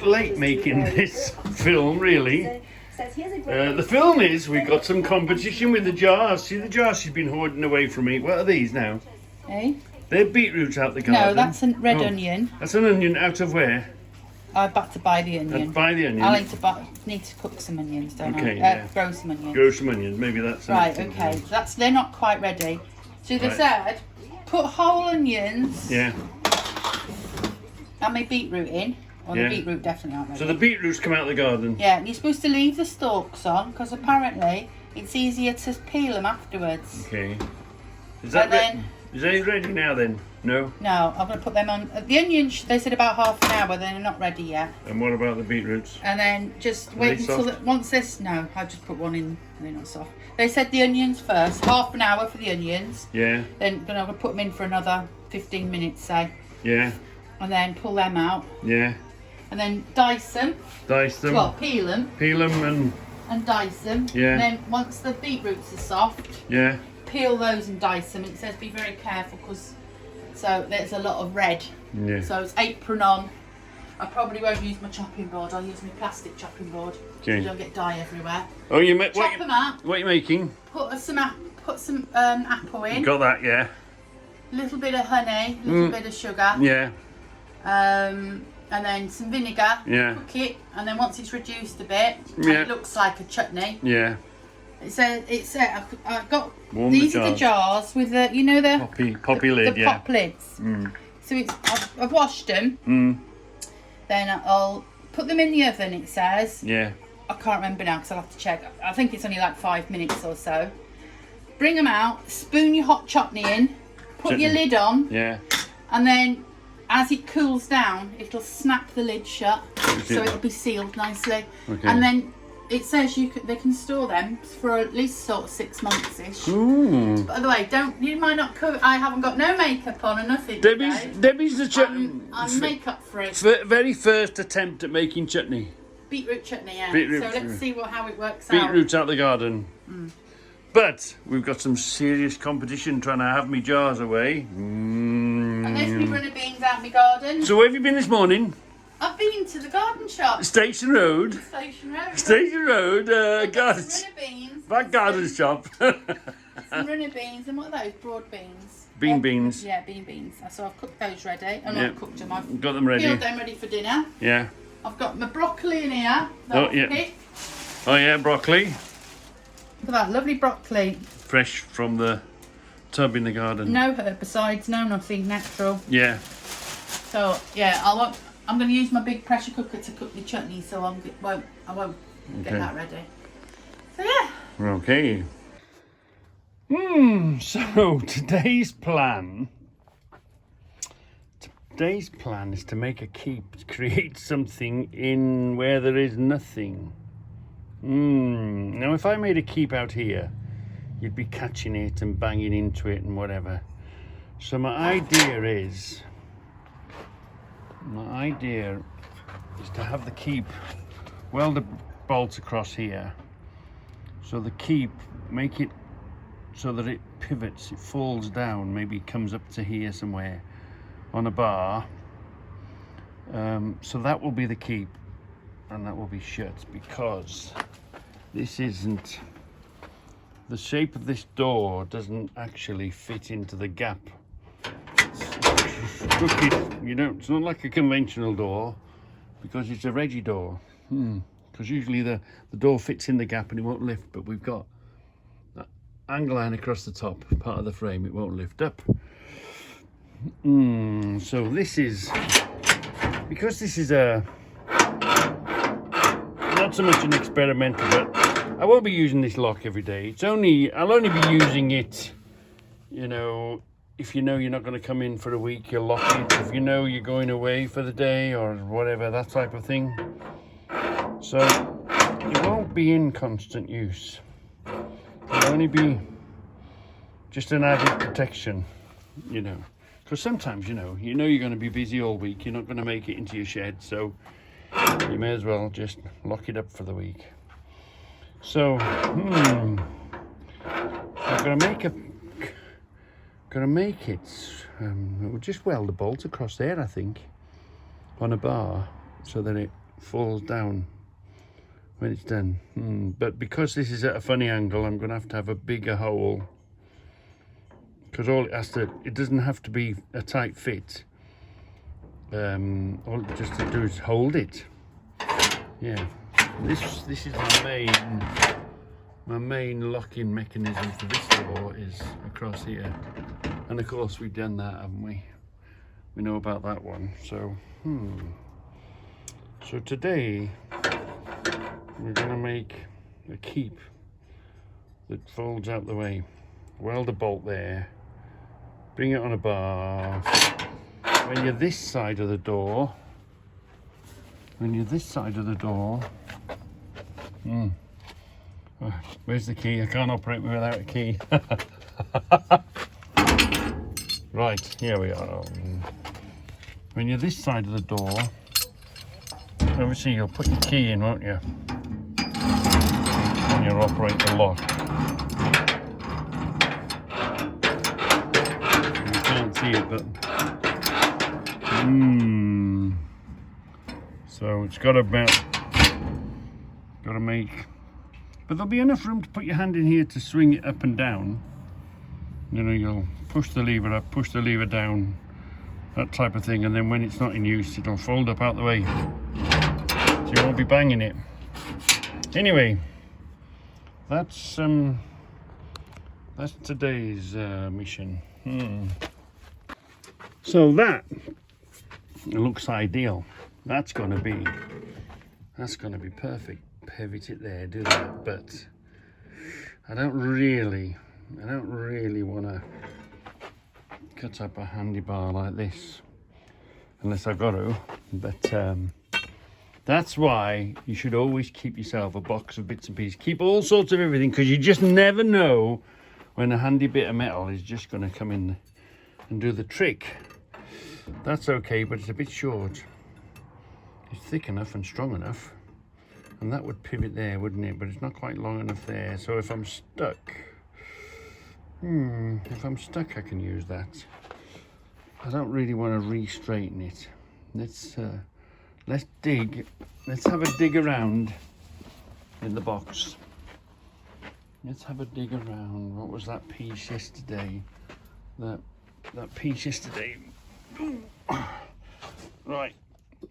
Late making this film, really. The film is we got some competition with the jars. See the jars she's been hoarding away from me. What are these now? Eh? They're beetroots out the garden. No, that's a red onion. That's an onion out of where? I've got to buy the onion. Buy the onion. I need to cook some onions, don't I? Yeah. Grow some onions. Grow some onions. Maybe that's right. Okay, they're not quite ready. So they said put whole onions. Yeah. And my beetroot in. Well, the beetroot definitely aren't ready. So the beetroots come out of the garden. Yeah, and you're supposed to leave the stalks on because apparently it's easier to peel them afterwards. Okay. Is that is they ready now then? No? No, I'm going to put them on. The onions, they said about half an hour, they're not ready yet. And what about the beetroots? And then just wait until, once this, no, I just put one in, they're not soft. They said the onions first, half an hour for the onions. Yeah. Then I'm going to put them in for another 15 minutes, say. Yeah. And then pull them out. Yeah. And then dice them. Dice them. Well, peel them. Peel them and dice them. Yeah. And then once the beetroots are soft. Yeah. Peel those and dice them. It says be very careful because there's a lot of red. Yeah. So it's apron on. I probably won't use my chopping board. I'll use my plastic chopping board. So you don't get dye everywhere. Oh, you make chop them up. What are you making? Put some apple in. Got that, yeah. A little bit of honey, a little bit of sugar. Yeah. And then some vinegar. Yeah. Cook it, and then once it's reduced a bit, and it looks like a chutney. Yeah. I got these are the jars with the poppy lid, the pop lids. So I've washed them. Then I'll put them in the oven. It says. Yeah. I can't remember now because I'll have to check. I think it's only like 5 minutes or so. Bring them out. Spoon your hot chutney in. Put your lid on. Yeah. And then as it cools down, it'll snap the lid shut, so it'll be sealed nicely. Okay. And then it says they can store them for at least sort of 6 months ish. By the way, you might not cover. I haven't got no makeup on or nothing. Debbie's the chutney. I'm makeup free. Very first attempt at making chutney. Beetroot chutney, yeah. Beetroot, so let's see how it works out. Beetroots out the garden. But we've got some serious competition trying to have me jars away. And there's me running beans out my garden. So where have you been this morning? I've been to the garden shop. Station Road. Station Road. Garden. Beans. That garden shop. Some runner beans and what are those? Broad beans. Beans. Yeah, beans. So I've cooked those ready. I'm not cooked them. I've got them ready. Peeled them ready for dinner. Yeah. I've got my broccoli in here. Oh yeah, broccoli. Look at that lovely broccoli. Fresh from the tub in the garden. No herbicides, no nothing, natural. Yeah. So yeah, I'm going to use my big pressure cooker to cook the chutney, so I won't get that ready. So yeah. Okay. So today's plan is to make a keep, create something in where there is nothing. Now if I made a keep out here, you'd be catching it and banging into it and whatever. So my idea is to have the keep, weld the bolts across here, so the keep, make it so that it pivots, it falls down, maybe it comes up to here somewhere on a bar. So that will be the keep, and that will be shut, because this isn't, the shape of this door doesn't actually fit into the gap. It's crooked, it's not like a conventional door, because it's a Reggie door. Because usually the door fits in the gap and it won't lift, but we've got that angle line across the top part of the frame, it won't lift up. So this is, because this is not so much an experimental, but I won't be using this lock every day. I'll only be using it, if you know you're not going to come in for a week, you'll lock it. If you know you're going away for the day or whatever, that type of thing. So it won't be in constant use. It'll only be just an added protection, Because sometimes, you're going to be busy all week. You're not going to make it into your shed, so you may as well just lock it up for the week. So, I'm going to make it. We'll just weld the bolt across there, I think, on a bar, so that it falls down when it's done. But because this is at a funny angle, I'm going to have a bigger hole, because all it doesn't have to be a tight fit. All it just to do is hold it. Yeah, this is my main locking mechanism for this door is across here, and of course we've done that, haven't we? We know about that one. So so today we're going to make a keep that folds out the way. Weld a bolt there, bring it on a bar. When you're this side of the door, where's the key? I can't operate without a key. Right, here we are. When you're this side of the door, obviously you'll put your key in, won't you? And you'll operate the lock. You can't see it, but so it's got to make, but there'll be enough room to put your hand in here to swing it up and down. You know, you'll push the lever up, push the lever down, that type of thing, and then when it's not in use, it'll fold up out the way, so you won't be banging it. Anyway, that's today's mission. So that looks ideal. That's going to be perfect. Pivot it there, do that. But I don't really want to cut up a handy bar like this unless I've got to. But that's why you should always keep yourself a box of bits and pieces. Keep all sorts of everything, because you just never know when a handy bit of metal is just going to come in and do the trick. That's okay, but it's a bit short. It's thick enough and strong enough, and that would pivot there, wouldn't it? But it's not quite long enough there. So if I'm stuck, I can use that. I don't really want to re-straighten it. Let's dig. Let's have a dig around in the box. Let's have a dig around. What was that piece yesterday? That piece yesterday. Right,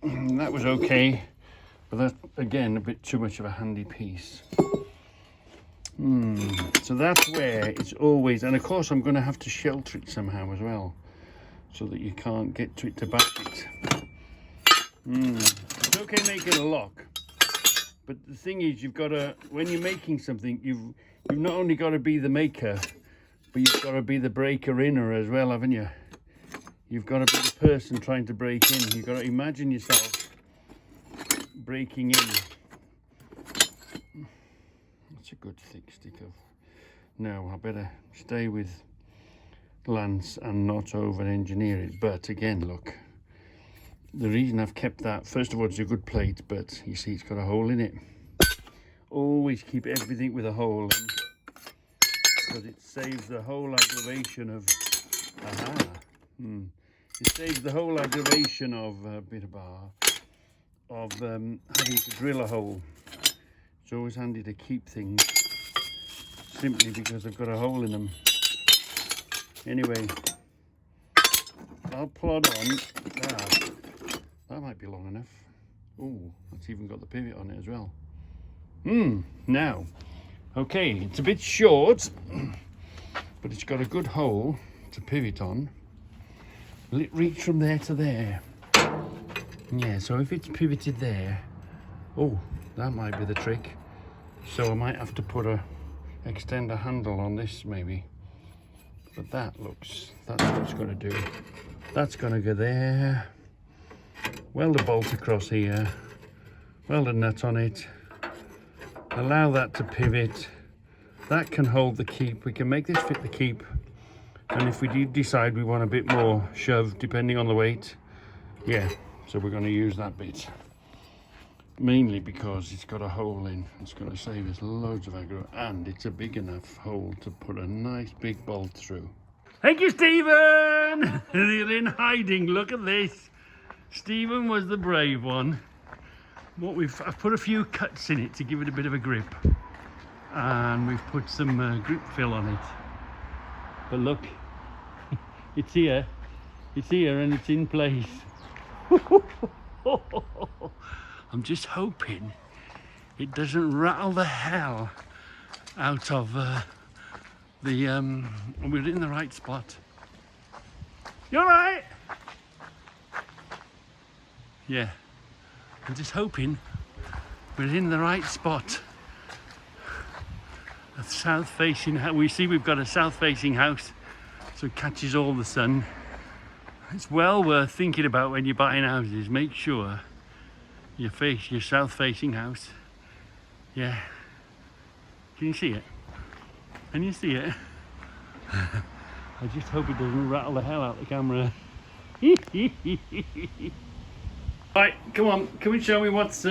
that was okay, but that's again a bit too much of a handy piece. So that's where it's always, and of course I'm going to have to shelter it somehow as well, so that you can't get to it to back it. It's okay making a lock, but the thing is, you've got to, when you're making something, you've not only got to be the maker, but you've got to be the breaker inner as well, haven't you? You've got to be the person trying to break in. You've got to imagine yourself breaking in. That's a good thick stick of. No, I better stay with Lance and not over-engineer it. But again, look, the reason I've kept that, first of all, it's a good plate, but you see it's got a hole in it. Always keep everything with a hole in, because it saves the whole aggravation of, it saves the whole aggravation of a bit of bar, of having to drill a hole. It's always handy to keep things simply because they've got a hole in them. Anyway, I'll plod on. That might be long enough. Oh, that's even got the pivot on it as well. Now, okay, it's a bit short, but it's got a good hole to pivot on. Will it reach from there to there? Yeah, so if it's pivoted there, oh, that might be the trick. So I might have to extend a handle on this maybe. But that's what it's going to do. That's going to go there. Weld a bolt across here. Weld a nut on it. Allow that to pivot. That can hold the keep. We can make this fit the keep. And if we decide we want a bit more shove, depending on the weight, yeah, so we're going to use that bit. Mainly because it's got a hole in. It's going to save us loads of aggro, and it's a big enough hole to put a nice big bolt through. Thank you, Stephen! They're in hiding, look at this. Stephen was the brave one. I've put a few cuts in it to give it a bit of a grip, and we've put some grip fill on it. But look, it's here, and it's in place. I'm just hoping it doesn't rattle the hell out of we're in the right spot. You all right? Yeah, I'm just hoping we're in the right spot. A south-facing house. We see we've got a south-facing house, so it catches all the sun. It's well worth thinking about when you're buying houses. Make sure you face your south-facing house. Yeah. Can you see it? Can you see it? I just hope it doesn't rattle the hell out the camera. Right, come on. Can we show me what's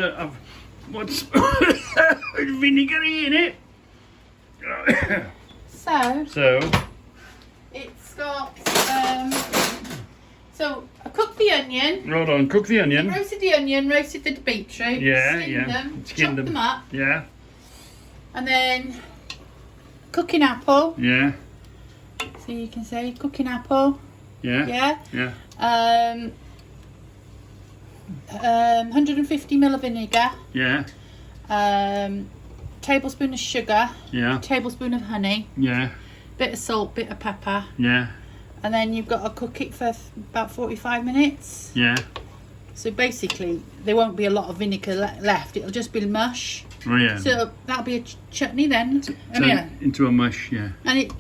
vinegary in it? So it's got so I cooked the onion. Hold on, cook the onion. Roasted the onion, roasted the beetroot. Yeah, Chopped them up. Yeah. And then cooking apple. Yeah. So you can say cooking apple. Yeah. Yeah. 150 ml of vinegar. Yeah. Tablespoon of sugar. Yeah. Tablespoon of honey. Yeah. Bit of salt, bit of pepper. Yeah. And then you've got to cook it for about 45 minutes. Yeah. So basically, there won't be a lot of vinegar left. It'll just be mush. Oh yeah. So that'll be a chutney then. Into a mush, yeah. And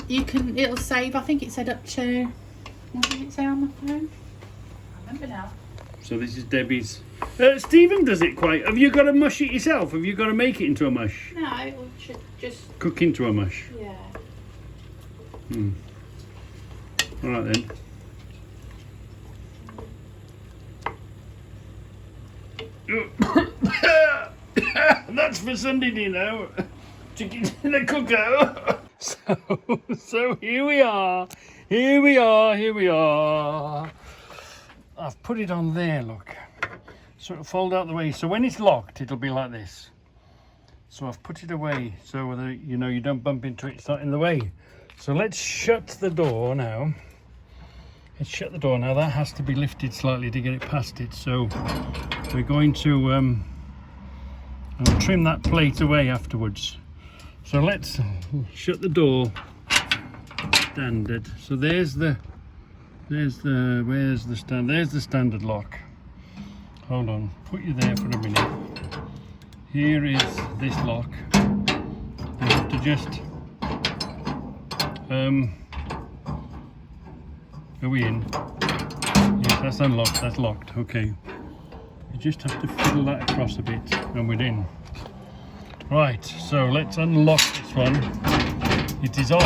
it'll save. I think it said up to. What did it say on my phone? I remember now. So this is Debbie's. Stephen does it quite. Have you got to mush it yourself? Have you got to make it into a mush? No, it should just cook into a mush. Yeah. All right then. That's for Sunday dinner. Chicken in the cooker. So here we are. I've put it on there, look. So it'll fold out the way. So when it's locked, it'll be like this. So I've put it away so that you don't bump into it, it's not in the way. So let's shut the door now. That has to be lifted slightly to get it past it. So we're going to I'll trim that plate away afterwards. So let's shut the door. Standard. So there's the standard lock. Hold on, put you there for a minute. Here is this lock. You have to just are we in? Yes, that's unlocked, that's locked, okay. You just have to fiddle that across a bit and we're in. Right, so let's unlock this one. It is on.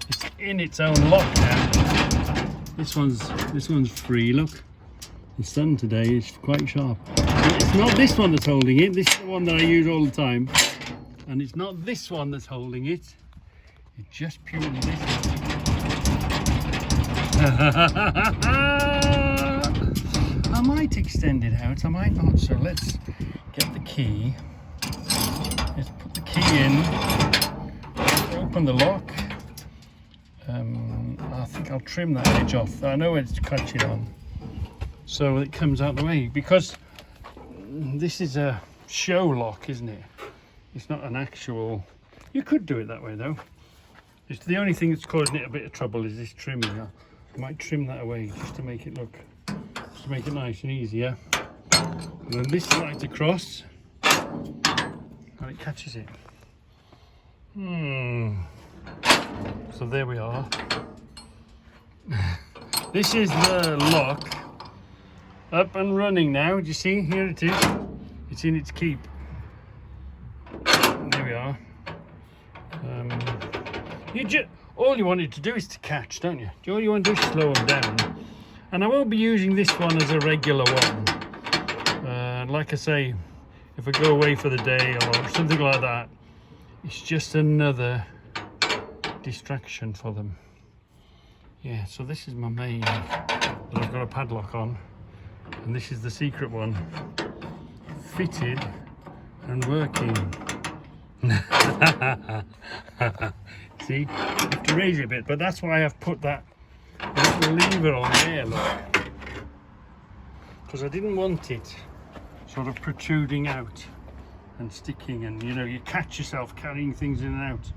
It's in its own lock now. This one's free, look. The sun today is quite sharp. It's not this one that's holding it, this is the one that I use all the time. And it's not this one that's holding it. It's just purely this one. I might extend it out, I might not. So let's get the key. Let's put the key in. Open the lock. I think I'll trim that edge off. I know it's cut it on. So it comes out the way. Because this is a show lock, isn't it? It's not an actual... You could do it that way though. It's the only thing that's causing it a bit of trouble is this trimming. I might trim that away just to make it look, just to make it nice and easy, yeah? And then this slides across and it catches it. So there we are. This is the lock. Up and running now. Do you see? Here it is. It's in its keep. There we are. All you wanted to do is to catch, don't you? All you want to do is slow them down. And I won't be using this one as a regular one. Like I say, if I go away for the day or something like that, it's just another distraction for them. Yeah, so this is my main that I've got a padlock on. And this is the secret one. fitted and working. See, you have to raise it a bit, but that's why I've put that little lever on there, look. Because I didn't want it sort of protruding out and sticking, and you know, you catch yourself carrying things in and out.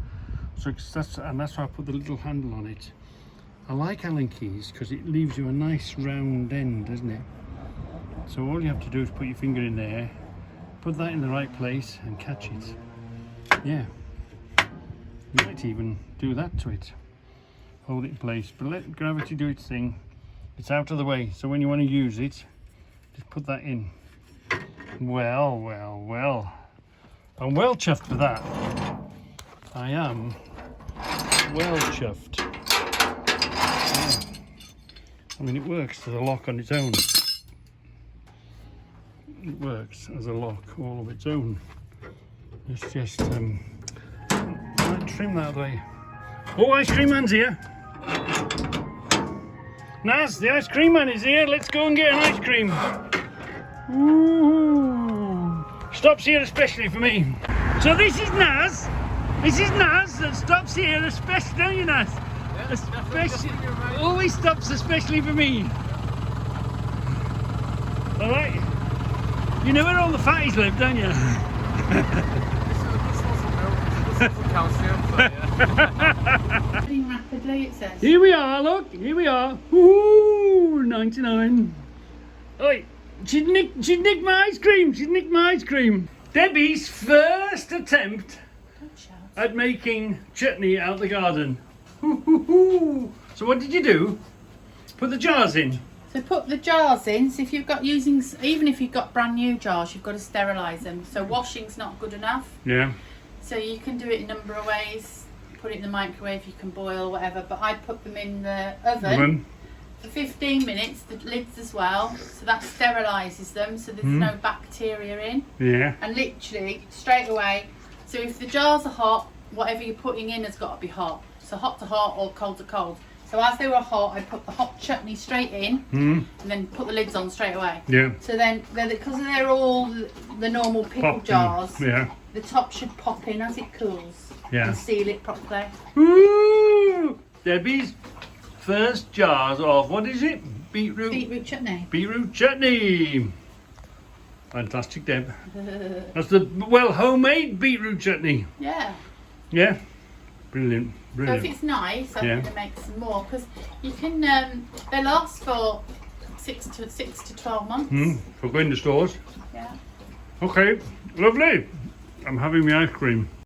So that's why I put the little handle on it. I like Allen keys because it leaves you a nice round end, doesn't it? So all you have to do is put your finger in there, put that in the right place and catch it. Yeah, you might even do that to it. Hold it in place, but let gravity do its thing. It's out of the way, so when you want to use it, just put that in. Well, well, well. I'm well chuffed with that. I am well chuffed. Yeah. I mean, it works as a lock on its own. It works as a lock all of its own. It's just, I might trim that way. Oh, ice cream man's here. Naz, the ice cream man is here. Let's go and get an ice cream. Ooh. Stops here especially for me. So this is Naz. This is Naz that stops here especially, don't you, Naz? Yeah, especially, always stops especially for me. All right. You know where all the fatties live, don't you? Moving rapidly, it says. Here we are, look, here we are. Ooh, 99. Oi, she'd nicked my ice cream. She'd nicked my ice cream. Debbie's first attempt Don't shout. at making chutney out the garden. So what did you do? Put the jars in. So put the jars in. So if you've got even if you've got brand new jars, you've got to sterilise them. So washing's not good enough. Yeah. So you can do it a number of ways. Put it in the microwave, you can boil, whatever. But I put them in the oven for 15 minutes, the lids as well. So that sterilises them, so there's no bacteria in. Yeah. And literally, straight away. So if the jars are hot, whatever you're putting in has got to be hot. So hot to hot or cold to cold. So as they were hot, I put the hot chutney straight in and then put the lids on straight away. Yeah. So then, because they're all the normal pickle jars, Yeah. the top should pop in as it cools and seal it properly. Ooh, Debbie's first jars of, what is it? Beetroot. Beetroot chutney. Beetroot chutney. Fantastic, Deb. That's the, well, homemade beetroot chutney. Yeah. Yeah. Brilliant. So if Brilliant. it's nice, I'm going to make some more because you can. They last for 6 to 12 months. For going to stores. Yeah. Okay, lovely. I'm having my ice cream.